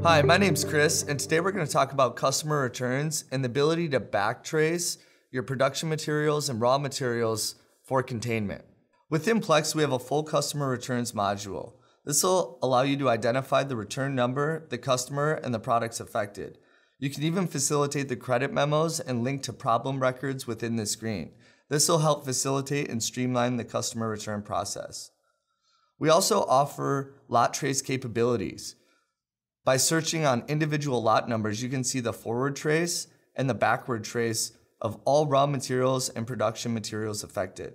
Hi, my name's Chris, and today we're going to talk about customer returns and the ability to backtrace your production materials and raw materials for containment. Within Plex, we have a full customer returns module. This will allow you to identify the return number, the customer, and the products affected. You can even facilitate the credit memos and link to problem records within the screen. This will help facilitate and streamline the customer return process. We also offer lot trace capabilities. By searching on individual lot numbers, you can see the forward trace and the backward trace of all raw materials and production materials affected.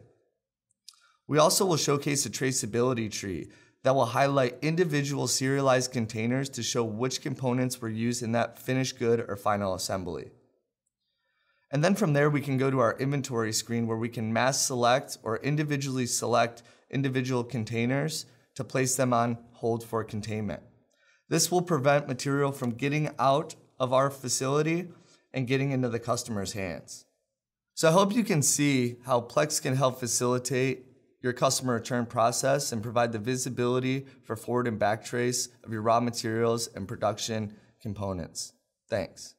We also will showcase a traceability tree that will highlight individual serialized containers to show which components were used in that finished good or final assembly. And then from there, we can go to our inventory screen where we can mass select or individually select individual containers to place them on hold for containment. This will prevent material from getting out of our facility and getting into the customer's hands. So I hope you can see how Plex can help facilitate your customer return process and provide the visibility for forward and back trace of your raw materials and production components. Thanks.